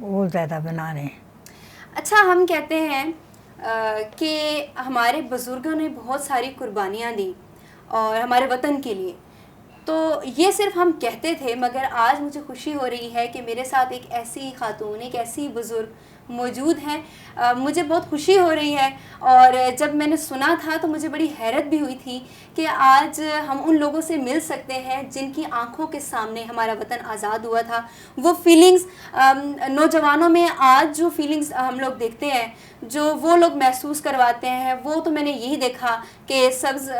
وہ زیادہ بنانے. اچھا ہم کہتے ہیں کہ ہمارے بزرگوں نے بہت ساری قربانیاں دیں اور ہمارے وطن کے لیے، تو یہ صرف ہم کہتے تھے، مگر آج مجھے خوشی ہو رہی ہے کہ میرے ساتھ ایک ایسی خاتون، ایک ایسی بزرگ موجود ہیں. مجھے بہت خوشی ہو رہی ہے، اور جب میں نے سنا تھا تو مجھے بڑی حیرت بھی ہوئی تھی کہ آج ہم ان لوگوں سے مل سکتے ہیں جن کی آنکھوں کے سامنے ہمارا وطن آزاد ہوا تھا. وہ فیلنگز نوجوانوں میں آج جو فیلنگز ہم لوگ دیکھتے ہیں، جو وہ لوگ محسوس کرواتے ہیں، وہ تو میں نے یہی دیکھا کہ سبز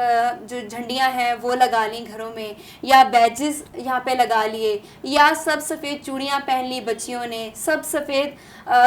جو جھنڈیاں ہیں وہ لگا لیں گھروں میں، یا بیجز یہاں پہ لگا لیے، یا سب سفید چوڑیاں پہن لی بچیوں نے، سب سفید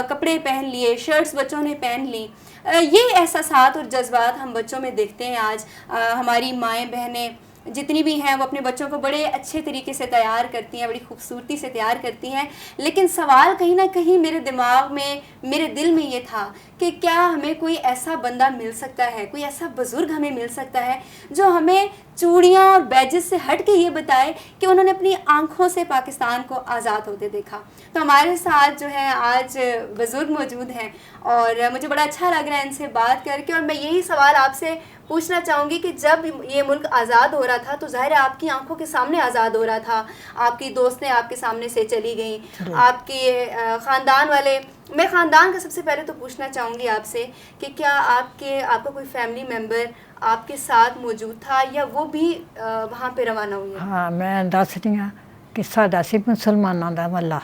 کپڑے پہن لیے، شرٹس بچوں نے پہن لی. یہ احساسات اور جذبات ہم بچوں میں دیکھتے ہیں آج. ہماری مائیں بہنیں جتنی بھی ہیں وہ اپنے بچوں کو بڑے اچھے طریقے سے تیار کرتی ہیں، بڑی خوبصورتی سے تیار کرتی ہیں. لیکن سوال کہیں نہ کہیں میرے دماغ میں، میرے دل میں یہ تھا کہ کیا ہمیں کوئی ایسا بندہ مل سکتا ہے، کوئی ایسا بزرگ ہمیں مل سکتا ہے جو ہمیں چوڑیاں اور بیجز سے ہٹ کے یہ بتائے کہ انہوں نے اپنی آنکھوں سے پاکستان کو آزاد ہوتے دیکھا. تو ہمارے ساتھ جو ہے آج بزرگ موجود ہیں، اور مجھے بڑا اچھا لگ رہا ہے ان سے بات کر کے. اور میں یہی سوال آپ سے پوچھنا چاہوں گی کہ جب یہ ملک آزاد ہو رہا تھا تو ظاہر ہے آپ کی آنکھوں کے سامنے آزاد ہو رہا تھا، آپ کی دوستیں آپ کے سامنے سے چلی گئیں، آپ کے خاندان والے. میں خاندان کا سب سے پہلے تو پوچھنا چاہوں گی آپ سے کہ کیا آپ کا کوئی فیملی ممبر آپ کے ساتھ موجود تھا یا وہ بھی وہاں پہ روانہ ہوئے؟ ہاں میں دس رہی ہاں کہ ساڈا سی مسلمانوں دا محلہ،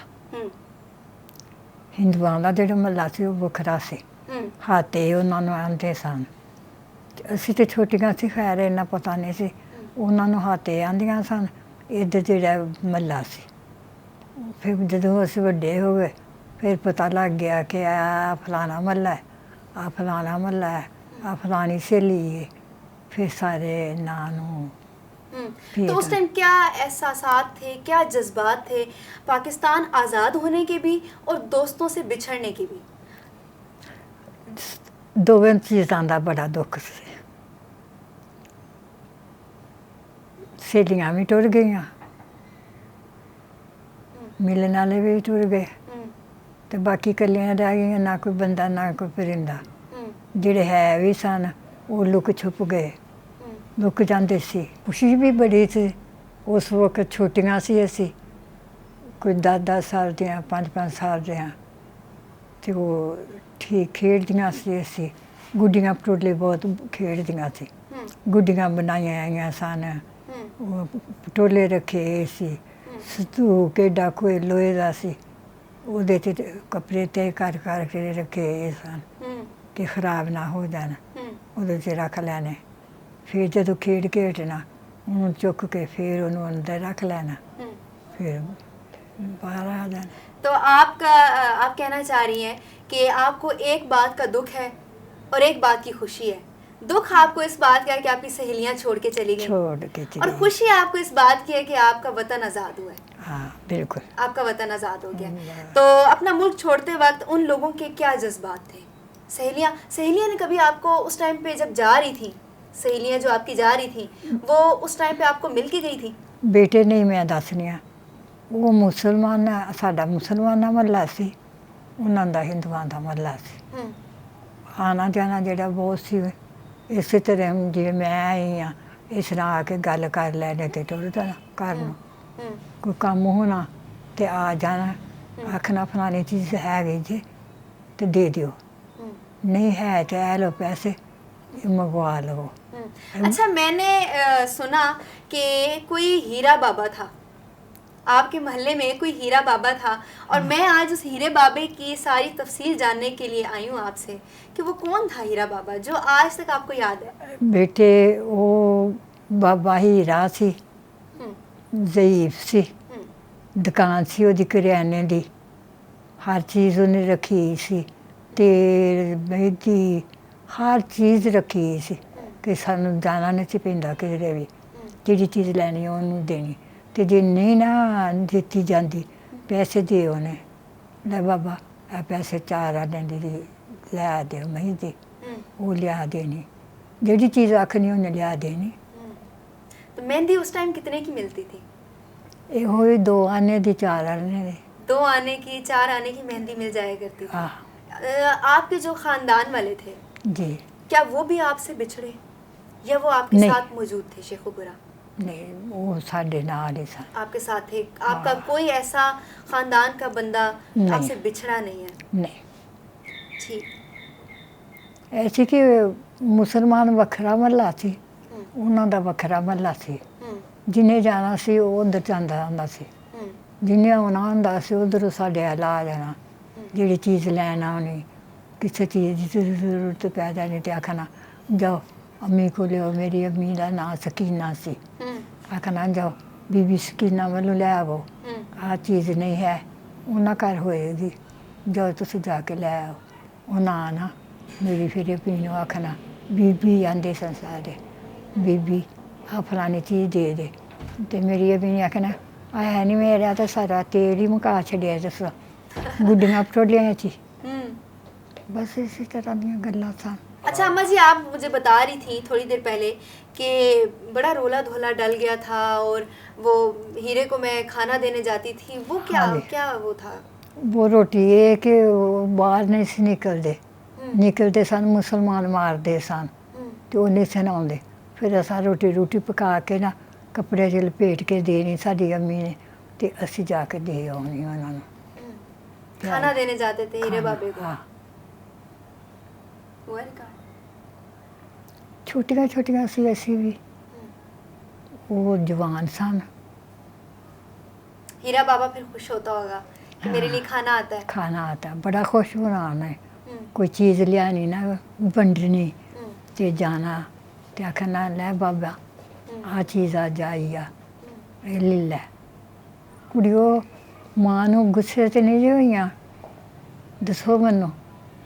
ہندوؤں دا جڑا محلہ سی وہ وکھرا سی. ہاتھے انہاں نوں آندے سن. اسی تے چھوٹیاں سی، خیر انہاں پتہ نہیں سی. انہاں نوں ہاتھے آندیاں سن. ادھر جڑا محلہ سی، پھر جدوں اسی وڈے ہو گئے پھر پتہ لگ گیا کہ آ فلانا محلہ ہے، آ فلانا محلہ ہے، آ فلانی سہیلی ہے. پھر سارے نانوں. تو اس ٹائم کیا احساسات تھے، کیا جذبات تھے پاکستان آزاد ہونے کے بھی اور دوستوں سے بچھڑنے کے بھی؟ دوویں چیزاں دا بڑا دکھ سی. سہیلیاں بھی ٹر گئیاں، ملن والے بھی ٹر گئے، تو باقی کلیاں رہ گئیاں، نہ کوئی بندہ نہ کوئی پرندہ. جڑے ہے بھی سن وہ لک چھپ گئے، لک جاندے سی. خوشی بھی بڑی سی. اس وقت چھوٹیاں سی اسی، کوئی 10-10 سال دیاں، 5-5 سال دیاں، تے وہ ٹھیک کھیڈدیاں سی اسی. گڈیاں پٹولے بہت کھیڈدیاں سی. گڈیاں بنائیاں آئیاں سن، وہ پٹولے رکھے سی. صندوق ایڈا کوئی لوہے دا سی، ਉਹਦੇ 'ਚ ਕੱਪੜੇ ਤੈਅ ਕਰ ਕੇ ਰੱਖੇ ਸਨ ਕਿ ਖਰਾਬ ਨਾ ਹੋ ਜਾਣ. ਉਹਦੇ 'ਚ ਰੱਖ ਲੈਣੇ. ਫਿਰ ਜਦੋਂ ਖੇਡ ਕੇ ਹਟਣਾ ਉਹਨੂੰ ਚੁੱਕ ਕੇ ਫਿਰ ਉਹਨੂੰ ਅੰਦਰ ਰੱਖ ਲੈਣਾ, پھر باہر آ جانا. تو آپ کہنا چاہ رہی ہیں کہ آپ کو ایک بات کا دکھ ہے اور ایک بات کی خوشی ہے. دکھ آپ کو اس بات کا ہے کہ آپ کی سہیلیاں چھوڑ کے چلی گئیں، اور خوشی آپ کو اس بات کی ہے کہ آپ کا وطن آزاد ہوا ہے. ہاں بالکل، آپ کا وطن آزاد ہو گیا. تو اپنا ملک چھوڑتے وقت ان لوگوں کے کیا جذبات تھے؟ سہیلیاں نے کبھی آپ کو اس ٹائم پہ جب جا رہی تھیں، سہیلیاں جو آپ کی جا رہی تھیں وہ اس ٹائم پہ آپ کو مل کے گئی تھیں؟ بیٹے نہیں میں ਦੱਸਣੀ ਆ. ਉਹ ਮੁਸਲਮਾਨ, ਸਾਡਾ ਮੁਸਲਮਾਨਾਂ ਮਹੱਲਾ ਸੀ, ਉਹਨਾਂ ਦਾ ਹਿੰਦੂਆਂ ਦਾ ਮਹੱਲਾ ਸੀ. ਆਉਣਾ ਜਾਣਾ ਜਿਹੜਾ ਬਹੁਤ ਸੀ. ਇਸੇ ਤਰ੍ਹਾਂ ਜਿਵੇਂ ਮੈਂ ਆਈ ਹਾਂ ਇਸ ਤਰ੍ਹਾਂ ਆ ਕੇ ਗੱਲ ਕਰ ਲੈਣੇ ਤੇ ਟੁਰ ਜਾਣਾ ਘਰ ਨੂੰ. ਕੋਈ ਕੰਮ ਹੋਣਾ ਤੇ ਆ ਜਾਣਾ, ਆਖਣਾ ਫਲਾਣੀ ਚੀਜ਼ ਹੈਗੀ ਜੀ ਤੇ ਦੇ ਦਿਓ, نہیں ہے تو اے لو پیسے منگوا لو. اچھا میں نے سنا کہ کوئی ہیرا بابا تھا آپ کے محلے میں، کوئی ہیرا بابا تھا، اور میں آج اس ہیرے بابے کی ساری تفصیل جاننے کے لیے آئی ہوں آپ سے کہ وہ کون تھا ہیرا بابا جو آج تک آپ کو یاد ہے؟ بیٹے وہ بابا ہیرا سی، ضعیف سی. دکان سی ਉਹਦੀ ਕਰਿਆਨੇ ਦੀ. ਹਰ ਚੀਜ਼ ਉਹਨੇ ਰੱਖੀ ਸੀ. ਤੇਲ, ਮਹਿੰਦੀ, ਹਰ ਚੀਜ਼ ਰੱਖੀ ਸੀ ਕਿ ਸਾਨੂੰ ਜਾਣਾ ਨਹੀਂ ਸੀ ਪੈਂਦਾ ਕਿਧਰੇ ਵੀ. ਜਿਹੜੀ ਚੀਜ਼ ਲੈਣੀ ਉਹਨੂੰ ਦੇਣੀ, ਤੇ ਜੇ ਨਹੀਂ ਨਾ ਦਿੱਤੀ ਜਾਂਦੀ ਪੈਸੇ ਦੇ ਉਹਨੇ, ਲੈ ਬਾਬਾ ਇਹ ਪੈਸੇ 4 ਆਨੇ ਦੀ ਲੈ ਦਿਓ ਮਹਿੰਦੀ, ਉਹ ਲਿਆ ਦੇਣੀ. ਜਿਹੜੀ ਚੀਜ਼ ਆਖਣੀ ਉਹਨੇ ਲਿਆ ਦੇਣੀ. تو مہندی اس ٹائم کتنے کی ملتی تھی؟ ਇਹੋ ਹੀ 2 ਆਨੇ ਦੀ 4 ਆਨੇ ਦੀ. 2 آنے کی 4 آنے کی مہندی مل جایا کرتی تھی. ہاں آپ کے جو خاندان والے تھے جی کیا وہ بھی آپ سے بچھڑے یا وہ آپ کے نہیں. ساتھ موجود تھے شیخ برا؟ نہیں وہ ساڈے نال ہی سن. آپ کے ساتھ تھے. آپ کا کوئی ایسا خاندان کا بندہ آپ نہیں. سے بچھڑا نہیں ہے؟ نہیں ٹھیک. ایسی کہ مسلمان وکھرا محلہ سی ਉਹਨਾਂ ਦਾ ਵੱਖਰਾ ਮਹੱਲਾ ਸੀ. ਜਿਹਨੇ ਜਾਣਾ ਸੀ ਉਹ ਉੱਧਰ ਜਾਂਦਾ ਹੁੰਦਾ ਸੀ. ਜਿਹਨੇ ਆਉਣਾ ਹੁੰਦਾ ਸੀ ਉੱਧਰੋਂ ਸਾਡੇ ਵੱਲ ਆ ਜਾਣਾ. ਜਿਹੜੀ ਚੀਜ਼ ਲੈਣ ਆਉਣੀ ਕਿਸੇ ਚੀਜ਼ ਦੀ ਜ਼ਰੂਰਤ ਪੈ ਜਾਣੀ ਤੇ ਆਖਣਾ ਜਾਓ ਅੰਮੀ ਕੋਲ ਲਿਓ. ਮੇਰੀ ਅੰਮੀ ਦਾ ਨਾਂ ਸਕੀਨਾ ਸੀ. ਆਖਣਾ ਜਾਓ ਬੀਬੀ ਸਕੀਨਾ ਵੱਲੋਂ ਲੈ ਆਵੋ ਆਹ ਚੀਜ਼ ਨਹੀਂ ਹੈ ਉਹਨਾਂ ਘਰ ਹੋਏਗੀ ਜਾਓ ਤੁਸੀਂ ਜਾ ਕੇ ਲੈ ਆਓ. ਉਹਨਾਂ ਆਉਣਾ ਮੇਰੀ ਫਿਰ ਪੀ ਨੂੰ ਆਖਣਾ ਬੀਬੀ ਆਂਦੇ ਸਨ ਸਾਰੇ ਬੀਬੀ ਆਹ ਫਲਾਣੀ ਚੀਜ਼ ਦੇ ਦੇ. ਤੇ ਮੇਰੀ ਅਬੀ ਨੇ ਆਖਣਾ ਆਇਆ ਨਹੀਂ ਮੇਰਾ ਤਾਂ ਸਾਰਾ ਤੇਲ ਹੀ ਮੁਕਾ ਛੱਡਿਆ ਜਿਸ ਗੁੱਡੀਆਂ ਪਟੋਲੀਆਂ 'ਚ ਹੀ. ਬਸ ਇਸੇ ਤਰ੍ਹਾਂ ਦੀਆਂ ਗੱਲਾਂ ਸਨ. اچھا اماں جی آپ مجھے بتا رہی تھیں تھوڑی دیر پہلے کہ بڑا رولا دھولا ڈل گیا تھا اور وہ ہیرے کو میں کھانا دینے جاتی تھی. وہ کیا وہ تھا؟ وہ روٹی یہ کہ باہر نہیں سی نکلتے سن مسلمان مارਦੇ ਸਨ ਤੇ ਉਹ ਨਹੀਂ ਸਨ ਆਉਂਦੇ. ਫਿਰ ਅਸਾਂ ਰੋਟੀ ਪਕਾ ਕੇ ਨਾ ਕੱਪੜੇ 'ਚ ਲਪੇਟ ਕੇ ਦੇਣੀ ਸਾਡੀ ਅੰਮੀ ਨੇ ਤੇ ਅਸੀਂ ਜਾ ਕੇ ਦੇ ਆਉਣੀ ਉਹਨਾਂ ਨੂੰ. کھانا دینے جاتے تھے ہیرے بابے کو؟ ਹਾਂ ہوا ریکارڈ؟ ਛੋਟੀਆਂ ਸੀ ਅਸੀਂ ਵੀ. ਉਹ جوان سن. ہیرا بابا پھر خوش ہوتا ہوگا کہ میرے لیے کھانا آتا ہے. کھانا آتا بڑا خوش ہونا انہیں. کوئی چیز ਲਿਆਣੀ ਨਾ ਵੰਡਣੀ ਤੇ ਜਾਣਾ ਤੇ ਆਖਣਾ ਲੈ ਬਾਬਾ ਆਹ ਚੀਜ਼ ਅੱਜ ਆਈ ਆ ਇਹ ਲੈ ਲੈ. ਕੁੜੀਓ ਮਾਂ ਨੂੰ ਗੁੱਸੇ ਤੇ ਨਹੀਂ ਹੋਈਆਂ ਦੱਸੋ ਮੈਨੂੰ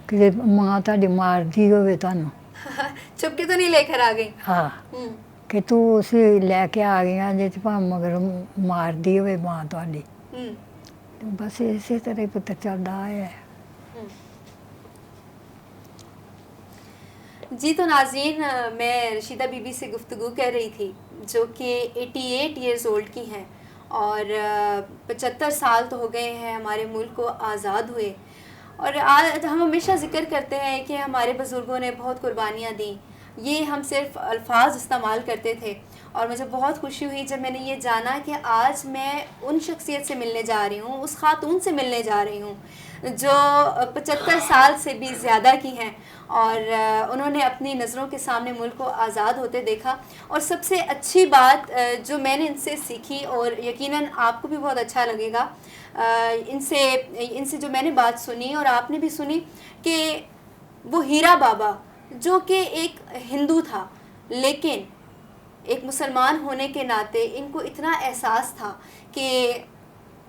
ਕਿ ਮਾਂ ਤੁਹਾਡੀ ਮਾਰਦੀ ਹੋਵੇ ਤੁਹਾਨੂੰ چھپ کے تو نہیں لے کر آ گئی؟ ਹਾਂ ਕਿ ਤੂੰ ਉਸੇ ਲੈ ਕੇ ਆ ਗਈਆਂ ਜੇ ਤੇ ਭਾਵੇਂ ਮਗਰ ਮਾਰਦੀ ਹੋਵੇ ਮਾਂ ਤੁਹਾਡੀ. ਬਸ ਇਸੇ ਤਰ੍ਹਾਂ ਹੀ ਪੁੱਤਰ ਚੱਲਦਾ ਆਇਆ. جی تو ناظرین میں رشیدہ بی بی سے گفتگو کر رہی تھی جو کہ 88 ایئرز اولڈ کی ہیں اور 75 سال تو ہو گئے ہیں ہمارے ملک کو آزاد ہوئے. اور آج ہم ہمیشہ ذکر کرتے ہیں کہ ہمارے بزرگوں نے بہت قربانیاں دیں. یہ ہم صرف الفاظ استعمال کرتے تھے اور مجھے بہت خوشی ہوئی جب میں نے یہ جانا کہ آج میں ان شخصیت سے ملنے جا رہی ہوں, اس خاتون سے ملنے جا رہی ہوں جو 75 سال سے بھی زیادہ کی ہیں اور انہوں نے اپنی نظروں کے سامنے ملک کو آزاد ہوتے دیکھا. اور سب سے اچھی بات جو میں نے ان سے سیکھی اور یقیناً آپ کو بھی بہت اچھا لگے گا ان سے جو میں نے بات سنی اور آپ نے بھی سنی کہ وہ ہیرا بابا جو کہ ایک ہندو تھا لیکن ایک مسلمان ہونے کے ناطے ان کو اتنا احساس تھا کہ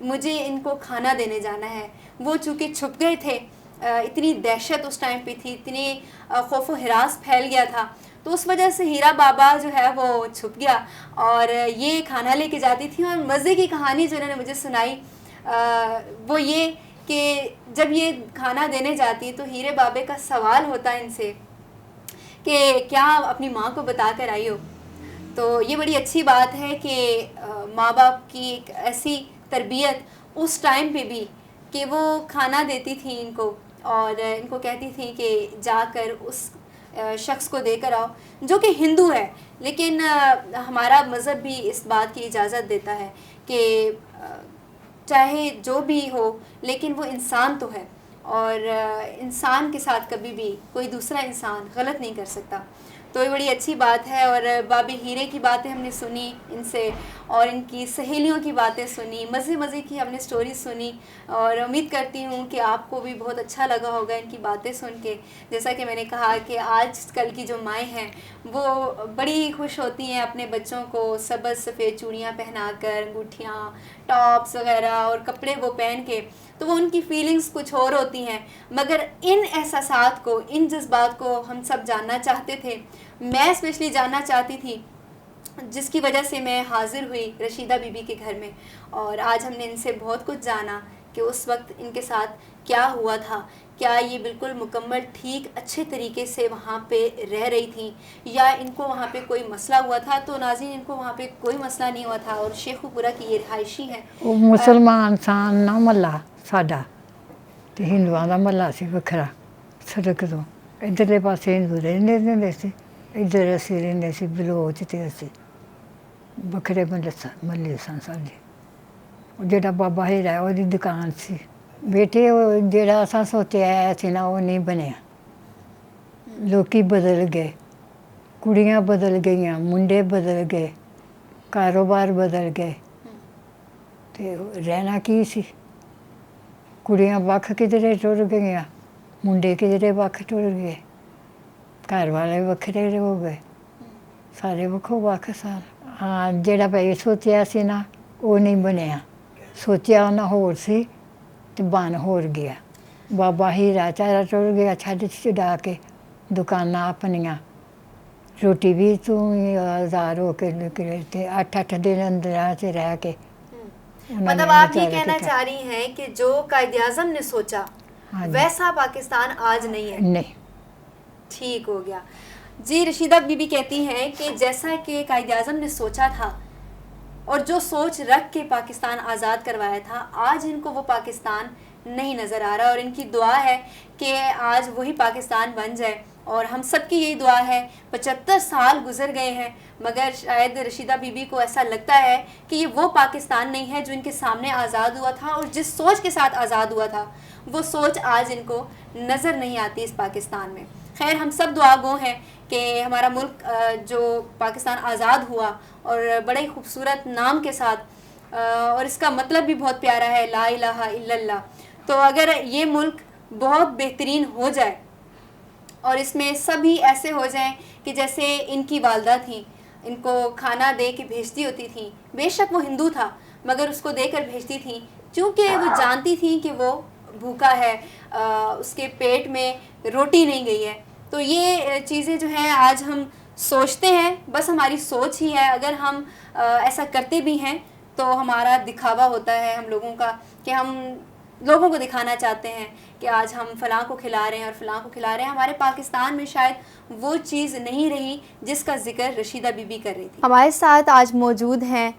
مجھے ان کو کھانا دینے جانا ہے. وہ چونکہ چھپ گئے تھے, اتنی دہشت اس ٹائم پہ تھی, اتنی خوف و ہراس پھیل گیا تھا تو اس وجہ سے ہیرا بابا جو ہے وہ چھپ گیا اور یہ کھانا لے کے جاتی تھی. اور مزے کی کہانی جو انہوں نے مجھے سنائی وہ یہ کہ جب یہ کھانا دینے جاتی تو ہیرے بابے کا سوال ہوتا ہے ان سے کہ کیا اپنی ماں کو بتا کر آئی ہو. تو یہ بڑی اچھی بات ہے کہ ماں باپ کی ایک ایسی تربیت اس ٹائم پہ بھی کہ وہ کھانا دیتی تھیں ان کو اور ان کو کہتی تھیں کہ جا کر اس شخص کو دے کر آؤ جو کہ ہندو ہے. لیکن ہمارا مذہب بھی اس بات کی اجازت دیتا ہے کہ چاہے جو بھی ہو لیکن وہ انسان تو ہے اور انسان کے ساتھ کبھی بھی کوئی دوسرا انسان غلط نہیں کر سکتا. تو یہ بڑی اچھی بات ہے. اور بابے ہیرے کی باتیں ہم نے سنی ان سے اور ان کی سہیلیوں کی باتیں سنی, مزے کی ہم نے سٹوری سنی اور امید کرتی ہوں کہ آپ کو بھی بہت اچھا لگا ہوگا ان کی باتیں سن کے. جیسا کہ میں نے کہا کہ آج کل کی جو مائیں ہیں وہ بڑی خوش ہوتی ہیں اپنے بچوں کو سبز سفید چوڑیاں پہنا کر, انگوٹھیاں, ٹاپس وغیرہ اور کپڑے وہ پہن کے, تو وہ ان کی فیلنگز کچھ اور ہوتی ہیں. مگر ان احساسات کو, ان جذبات کو ہم سب جاننا چاہتے تھے. میں اسپیشلی جاننا چاہتی تھی جس کی وجہ سے میں حاضر ہوئی رشیدہ بی بی کے گھر میں اور آج ہم نے ان سے بہت کچھ جانا کہ اس وقت ان کے ساتھ کیا ہوا تھا؟ کیا یہ بالکل مکمل ٹھیک اچھے طریقے سے وہاں پہ رہ رہی تھیں یا ان کو وہاں پہ کوئی مسئلہ ہوا تھا؟ تو ناظرین ان کو وہاں پہ کوئی مسئلہ نہیں ہوا تھا اور شیخو پورہ کی یہ رہائشی ہیں. وہ مسلمان سان نہ محلہ ساڈا تے ہندوؤں دا محلہ سی وکھرا سڑک تو ادھرلے پاسے ہندو رہندے ہوندے سی ادھر اسی رہندے سی بلوچ تے اسی وکھرے محلے سن ساڈے. جڑا بابا ہیرا ہے ਉਹਦੀ ਦੁਕਾਨ ਸੀ ਬੇਟੇ ਉਹ ਜਿਹੜਾ ਅਸਾਂ ਸੋਚਿਆ ਸੀ ਨਾ ਉਹ ਨਹੀਂ ਬਣਿਆ. ਲੋਕੀ ਬਦਲ ਗਏ, ਕੁੜੀਆਂ ਬਦਲ ਗਈਆਂ, ਮੁੰਡੇ ਬਦਲ ਗਏ, ਕਾਰੋਬਾਰ ਬਦਲ ਗਏ ਤੇ ਰਹਿਣਾ ਕੀ ਸੀ? ਕੁੜੀਆਂ ਵੱਖ ਕਿਧਰੇ ਟੁਰ ਗਈਆਂ, ਮੁੰਡੇ ਕਿਧਰੇ ਵੱਖ ਟੁਰ ਗਏ, ਘਰ ਵਾਲੇ ਵੱਖਰੇ ਹੋ ਗਏ, ਸਾਰੇ ਵੱਖੋ ਵੱਖ ਸਾਰ. ਹਾਂ ਜਿਹੜਾ ਭਾਈ ਸੋਚਿਆ ਸੀ ਨਾ ਉਹ ਨਹੀਂ ਬਣਿਆ. ਸੋਚਿਆ ਉਹਨਾਂ ਹੋਰ ਸੀ ਤੇ ਬਣ ਹੋਰ ਗਿਆ. ਬਾਬਾ ਹੀਰਾ ਚਾਰਾ ਟੁਰ ਗਿਆ ਛੱਡ ਛੁਡਾ ਕੇ ਦੁਕਾਨਾਂ ਆਪਣੀਆਂ. ਰੋਟੀ ਵੀ ਤੂੰ ਹੀ ਆਜ਼ਾਦ ਹੋ ਕੇ ਨਿਕਲੇ ਤੇ 8-8 ਦਿਨ ਅੰਦਰਾਂ 'ਚ ਰਹਿ ਕੇ. مطلب آپ یہ کہنا چاہ رہی ہیں کہ جو قائد اعظم نے سوچا ویسا پاکستان آج نہیں ہے. نہیں ٹھیک ہو گیا. جی رشیدہ بی بی کہتی ہیں کہ جیسا کہ قائد اعظم نے سوچا تھا اور جو سوچ رکھ کے پاکستان آزاد کروایا تھا آج ان کو وہ پاکستان نہیں نظر آ رہا اور ان کی دعا ہے کہ آج وہی پاکستان بن جائے. اور ہم سب کی یہی دعا ہے. 75 سال گزر گئے ہیں مگر شاید رشیدہ بی بی کو ایسا لگتا ہے کہ یہ وہ پاکستان نہیں ہے جو ان کے سامنے آزاد ہوا تھا اور جس سوچ کے ساتھ آزاد ہوا تھا وہ سوچ آج ان کو نظر نہیں آتی اس پاکستان میں. خیر ہم سب دعا گو ہیں کہ ہمارا ملک جو پاکستان آزاد ہوا اور بڑے خوبصورت نام کے ساتھ اور اس کا مطلب بھی بہت پیارا ہے لا الہ الا اللہ. تو اگر یہ ملک بہت بہترین ہو جائے اور اس میں سبھی ایسے ہو جائیں کہ جیسے ان کی والدہ تھیں ان کو کھانا دے کے بھیجتی ہوتی تھیں. بے شک وہ ہندو تھا مگر اس کو دے کر بھیجتی تھیں کیونکہ وہ جانتی تھیں کہ وہ بھوکا ہے, اس کے پیٹ میں روٹی نہیں گئی ہے. تو یہ چیزیں جو ہیں آج ہم سوچتے ہیں, بس ہماری سوچ ہی ہے. اگر ہم ایسا کرتے بھی ہیں تو ہمارا دکھاوا ہوتا ہے ہم لوگوں کا کہ ہم لوگوں کو دکھانا چاہتے ہیں کہ آج ہم فلاں کو کھلا رہے ہیں اور فلاں کو کھلا رہے ہیں. ہمارے پاکستان میں شاید وہ چیز نہیں رہی جس کا ذکر رشیدہ بی بی کر رہی تھی. ہمارے ساتھ آج موجود ہیں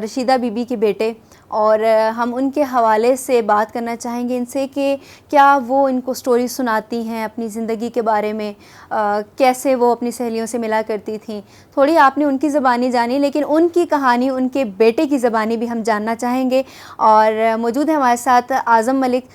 رشیدہ بی بی کے بیٹے اور ہم ان کے حوالے سے بات کرنا چاہیں گے ان سے کہ کیا وہ ان کو سٹوری سناتی ہیں اپنی زندگی کے بارے میں, کیسے وہ اپنی سہیلیوں سے ملا کرتی تھیں. تھوڑی آپ نے ان کی زبانی جانی لیکن ان کی کہانی ان کے بیٹے کی زبانی بھی ہم جاننا چاہیں گے. اور موجود ہے ہمارے ساتھ اعظم ملک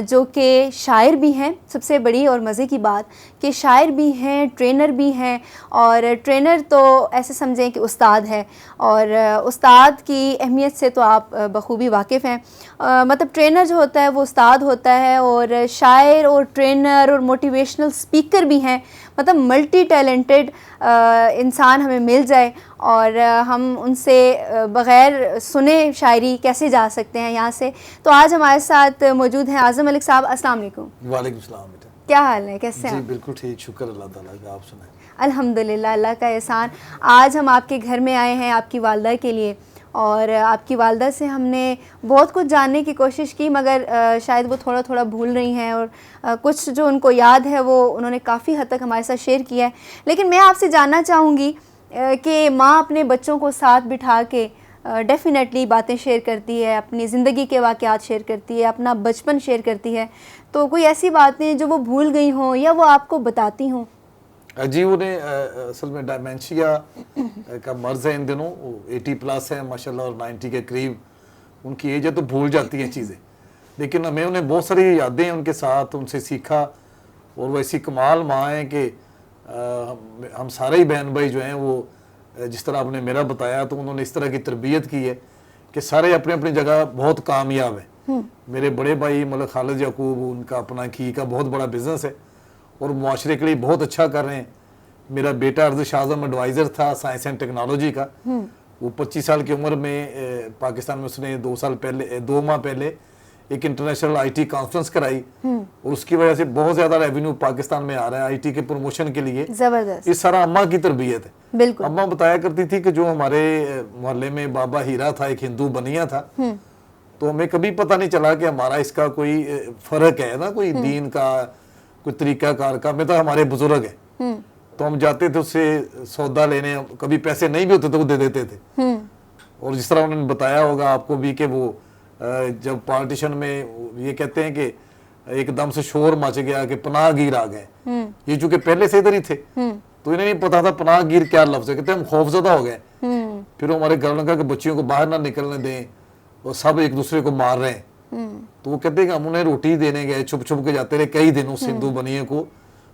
جو کہ شاعر بھی ہیں. سب سے بڑی اور مزے کی بات کہ شاعر بھی ہیں, ٹرینر بھی ہیں. اور ٹرینر تو ایسے سمجھیں کہ استاد ہے اور استاد کی اہمیت سے تو آپ بخوبی واقف ہیں. مطلب ٹرینر جو ہوتا ہے وہ استاد ہوتا ہے اور شاعر اور ٹرینر اور موٹیویشنل سپیکر بھی ہیں. مطلب ملٹی ٹیلنٹڈ انسان ہمیں مل جائے اور ہم ان سے بغیر سنے شاعری کیسے جا سکتے ہیں یہاں سے. تو آج ہمارے ساتھ موجود ہیں اعظم ملک صاحب. السلام علیکم. وعلیکم السلام بیٹا. کیا حال ہے, کیسے ہیں؟ جی بالکل ٹھیک, شکر اللہ تعالیٰ کا. آپ سنائیں. الحمدللہ, اللہ کا احسان. آج ہم آپ کے گھر میں آئے ہیں آپ کی والدہ کے لیے اور آپ کی والدہ سے ہم نے بہت کچھ جاننے کی کوشش کی مگر شاید وہ تھوڑا تھوڑا بھول رہی ہیں اور کچھ جو ان کو یاد ہے وہ انہوں نے کافی حد تک ہمارے ساتھ شیئر کیا ہے. لیکن میں آپ سے جاننا چاہوں گی کہ ماں اپنے بچوں کو ساتھ بٹھا کے ڈیفینیٹلی باتیں شیئر کرتی ہے, اپنی زندگی کے واقعات شیئر کرتی ہے, اپنا بچپن شیئر کرتی ہے. تو کوئی ایسی باتیں جو وہ بھول گئی ہوں یا وہ آپ کو بتاتی ہوں؟ جی انہیں اصل میں ڈائمینشیا کا مرض ہے ان دنوں, 80 پلس ہے ماشاءاللہ اور 90 کے قریب ان کی ایج ہے تو بھول جاتی ہیں چیزیں. لیکن ہمیں انہیں بہت ساری یادیں ان کے ساتھ ان سے سیکھا اور وہ ایسی کمال ماں ہیں کہ ہم سارے ہی بہن بھائی جو ہیں وہ جس طرح آپ نے میرا بتایا تو انہوں نے اس طرح کی تربیت کی ہے کہ سارے اپنی اپنی جگہ بہت کامیاب ہیں. میرے بڑے بھائی ملک خالد یعقوب ان کا اپنا گھی کا بہت بڑا بزنس ہے اور معاشرے کے لیے بہت اچھا کر رہے ہیں. میرا بیٹا ارض اعظم ایڈوائزر تھا سائنس اینڈ ٹیکنالوجی کا. وہ 25 سال کی عمر میں پاکستان میں اس نے 2 ماہ پہلے ایک انٹرنیشنل آئی ٹی کانفرنس کرائی اور اس کی وجہ سے بہت زیادہ ریونیو پاکستان میں آ رہا ہے آئی ٹی کے پروموشن کے لیے. زبردست. یہ سارا اماں کی تربیت ہے. بالکل. اماں بتایا کرتی تھی کہ جو ہمارے محلے میں بابا ہیرا تھا, ایک ہندو بنیا تھا, تو ہمیں کبھی پتہ نہیں چلا کہ ہمارا اس کا کوئی فرق ہے نا، کوئی دین کا کوئی طریقہ کار کا. میں تو ہمارے بزرگ ہیں تو ہم جاتے تھے اس سے سودا لینے، کبھی پیسے نہیں بھی ہوتے تو وہ دے دیتے تھے. اور جس طرح انہوں نے بتایا ہوگا آپ کو بھی کہ وہ جب پارٹیشن میں یہ کہتے ہیں کہ ایک دم سے شور مچ گیا کہ پناہ گیر آ گئے. یہ چونکہ پہلے سے ادھر ہی تھے تو انہیں نہیں پتا تھا پناہ گیر کیا لفظ ہے. کہتے ہیں ہم خوف زدہ ہو گئے. پھر ہمارے گھر نے کہا کہ بچیوں کو باہر نہ نکلنے دیں اور سب ایک دوسرے کو مار رہے ہیں. تو وہ کہتے ہیں کہ ہم انہیں روٹی دینے گئے، چھپ چھپ کے جاتے رہے کئی دنوں ہندو بنیے کو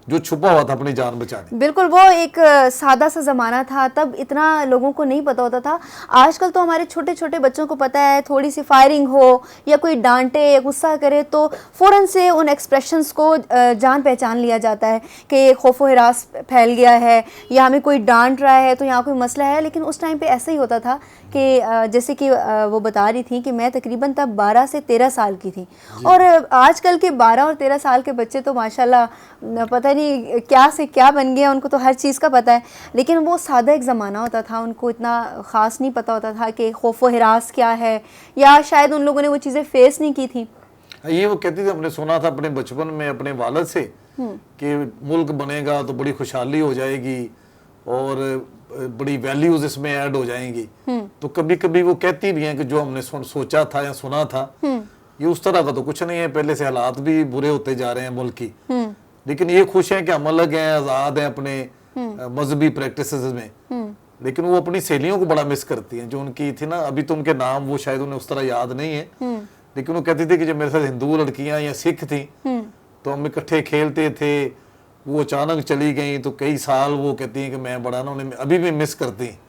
جو چھپا ہوا تھا اپنی جان بچانے. بالکل، وہ ایک سادہ سا زمانہ تھا، تب اتنا لوگوں کو نہیں پتہ ہوتا تھا. آج کل تو ہمارے چھوٹے چھوٹے بچوں کو پتہ ہے، تھوڑی سی فائرنگ ہو یا کوئی ڈانٹے یا غصہ کرے تو فوراً سے ان ایکسپریشنز کو جان پہچان لیا جاتا ہے کہ خوف و ہراس پھیل گیا ہے یا ہمیں کوئی ڈانٹ رہا ہے تو یہاں کوئی مسئلہ ہے. لیکن اس ٹائم پہ ایسا ہی ہوتا تھا کہ جیسے کہ وہ بتا رہی تھیں کہ میں تقریباً تب 12 سے 13 سال کی تھی، اور آج کل کے 12 اور 13 سال کے بچے تو ماشاءاللہ پتہ نہیں کیا سے کیا بن گیا، ان کو تو ہر چیز کا پتہ ہے. لیکن وہ سادہ ایک زمانہ ہوتا تھا، ان کو اتنا خاص نہیں پتہ ہوتا تھا کہ خوف و ہراس کیا ہے، یا شاید ان لوگوں نے وہ چیزیں فیس نہیں کی تھیں. یہ وہ کہتی تھی، ہم نے سنا تھا اپنے بچپن میں اپنے والد سے کہ ملک بنے گا تو بڑی خوشحالی ہو جائے گی اور بڑی ویلیوز اس میں ایڈ ہو جائیں گی. تو کبھی کبھی وہ کہتی بھی ہیں کہ جو ہم نے سوچا تھا یا سنا تھا یہ اس طرح کا تو کچھ نہیں ہے. پہلے سے حالات بھی برے ہوتے جا رہے ہیں ملک کی، لیکن یہ خوش ہیں کہ ہم الگ ہیں، آزاد ہیں اپنے مذہبی پریکٹسز میں. لیکن وہ اپنی سہیلیوں کو بڑا مس کرتی ہیں جو ان کی تھی نا. ابھی تو ان کے نام وہ شاید انہیں اس طرح یاد نہیں ہے، لیکن وہ کہتی تھی کہ جب میرے ساتھ ہندو لڑکیاں یا سکھ تھیں تو ہم اکٹھے کھیلتے تھے. وہ اچانک چلی گئیں تو کئی سال وہ کہتی ہیں کہ میں بڑا نا انہیں ابھی بھی مس کرتی ہیں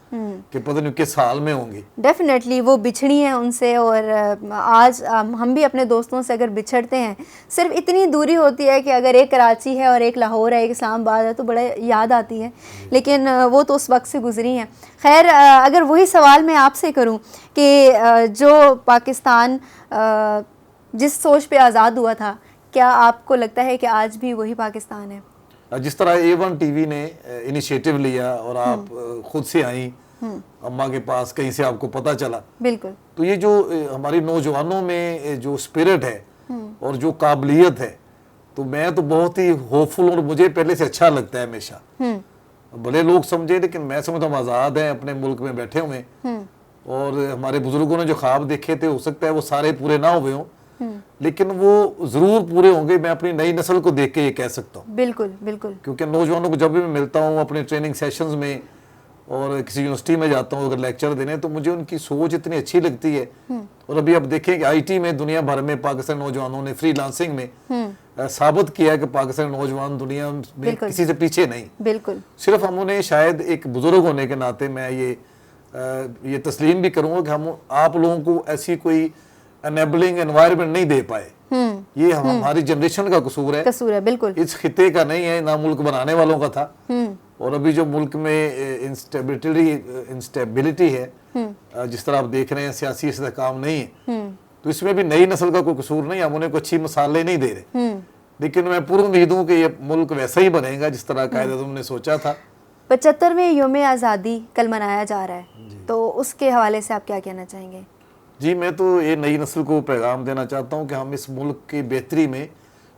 کہ پتہ نہیں کس حال میں ہوں گی. ڈیفینیٹلی وہ بچھڑی ہیں ان سے، اور آج ہم بھی اپنے دوستوں سے اگر بچھڑتے ہیں صرف اتنی دوری ہوتی ہے کہ اگر ایک کراچی ہے اور ایک لاہور ہے، ایک اسلام آباد ہے تو بڑا یاد آتی ہے، لیکن وہ تو اس وقت سے گزری ہیں. خیر، اگر وہی سوال میں آپ سے کروں کہ جو پاکستان جس سوچ پہ آزاد ہوا تھا، کیا آپ کو لگتا ہے کہ آج بھی وہی پاکستان ہے؟ جس طرح A1 ٹی وی نے انیشیٹو لیا اور آپ خود سے آئیں اماں کے پاس، کہیں سے آپ کو پتہ چلا، بالکل، تو یہ جو ہماری نوجوانوں میں جو اسپرٹ ہے اور جو قابلیت ہے، تو میں تو بہت ہی ہوپفل اور مجھے پہلے سے اچھا لگتا ہے ہمیشہ. بھلے لوگ سمجھے لیکن میں سمجھتا ہوں آزاد ہیں، اپنے ملک میں بیٹھے ہوئے ہیں، اور ہمارے بزرگوں نے جو خواب دیکھے تھے ہو سکتا ہے وہ سارے پورے نہ ہوئے ہوں لیکن وہ ضرور پورے ہوں گے. میں اپنی نئی نسل کو دیکھ کے یہ کہہ سکتا ہوں. بالکل بالکل. کیونکہ نوجوانوں کو جب بھی میں ملتا ہوں اپنے ٹریننگ سیشنز میں اور کسی یونیورسٹی میں جاتا ہوں اگر لیکچر دینے، تو مجھے ان کی سوچ اتنی اچھی لگتی ہے. اور ابھی آپ دیکھیں کہ آئی ٹی میں دنیا بھر میں پاکستان نوجوانوں نے فری لانسنگ میں ثابت کیا ہے کہ پاکستان نوجوان دنیا میں کسی سے پیچھے نہیں. بالکل. صرف ہم انہیں شاید ایک بزرگ ہونے کے ناطے میں یہ تسلیم بھی کروں گا کہ ہم آپ لوگوں کو ایسی کوئی انیبلنگ انوائرمنٹ نہیں دے پائے. یہ ہماری جنریشن کا قصور ہے، بالکل اس خطے کا نہیں ہے، نہ ملک بنانے والوں کا تھا. اور ابھی جو ملک میں انسٹیبلٹی ہے، جس طرح آپ دیکھ رہے ہیں سیاسی استحکام نہیں ہے، تو اس میں بھی نئی نسل کا کوئی قصور نہیں. ہم انہیں کوئی اچھی مثالیں نہیں دے رہے، لیکن میں پر امید ہوں کہ یہ ملک ویسا ہی بنے گا جس طرح قائد اعظم نے سوچا تھا. 75ویں یوم آزادی کل منایا جا رہا ہے، تو اس کے حوالے سے آپ کیا کہنا چاہیں گے؟ جی، میں تو یہ نئی نسل کو پیغام دینا چاہتا ہوں کہ ہم اس ملک کی بہتری میں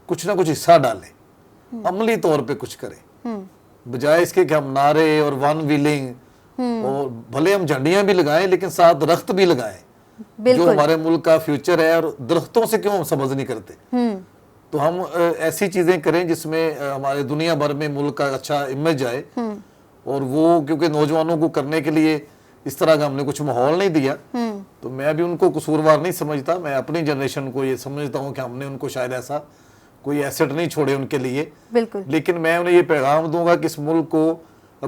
کچھ نہ کچھ حصہ ڈالیں، عملی طور پہ کچھ کریں، بجائے اس کے کہ ہم نعرے اور ون ویلنگ اور بھلے ہم جھنڈیاں بھی لگائیں لیکن ساتھ درخت بھی لگائیں. جو ہمارے ملک کا فیوچر ہے، اور درختوں سے کیوں ہم سبز نہیں کرتے. تو ہم ایسی چیزیں کریں جس میں ہمارے دنیا بھر میں ملک کا اچھا امیج آئے. اور وہ کیونکہ نوجوانوں کو کرنے کے لیے اس طرح کا ہم نے کچھ ماحول نہیں دیا، تو میں بھی ان کو قصوروار نہیں سمجھتا. میں اپنی جنریشن کو یہ سمجھتا ہوں کہ ہم نے ان کو شاید ایسا کوئی ایسٹ نہیں چھوڑے ان کے لیے. بالکل. لیکن میں انہیں یہ پیغام دوں گا کہ اس ملک کو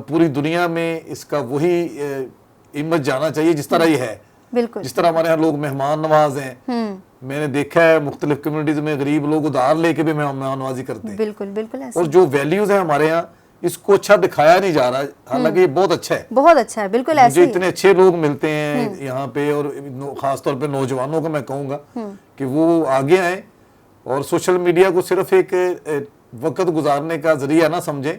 پوری دنیا میں اس کا وہی امیج جانا چاہیے جس طرح یہ ہے. بالکل. جس طرح ہمارے یہاں لوگ مہمان نواز ہیں، میں نے دیکھا ہے مختلف کمیونٹیز میں غریب لوگ ادھار لے کے بھی مہمان نوازی کرتے ہیں. بالکل بالکل. اور جو ویلیوز ہیں ہمارے یہاں اس کو اچھا دکھایا نہیں جا رہا، حالانکہ یہ بہت اچھا ہے، بہت اچھا ہے. بالکل ایسے مجھے اتنے اچھے لوگ ملتے ہیں یہاں پہ، اور خاص طور پہ نوجوانوں کو میں کہوں گا کہ وہ آگے آئیں اور سوشل میڈیا کو صرف ایک وقت گزارنے کا ذریعہ نہ سمجھیں.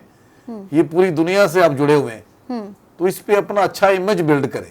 یہ پوری دنیا سے آپ جڑے ہوئے ہیں، تو اس پہ اپنا اچھا امیج بلڈ کریں.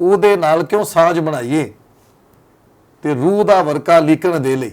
ਉਹਦੇ ਨਾਲ ਕਿਉਂ ਸਾਂਝ ਬਣਾਈਏ, ਤੇ ਰੂਹ ਦਾ ਵਰਕਾ ਲੀਕਣ ਦੇ ਲਈ,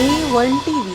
A1 TV,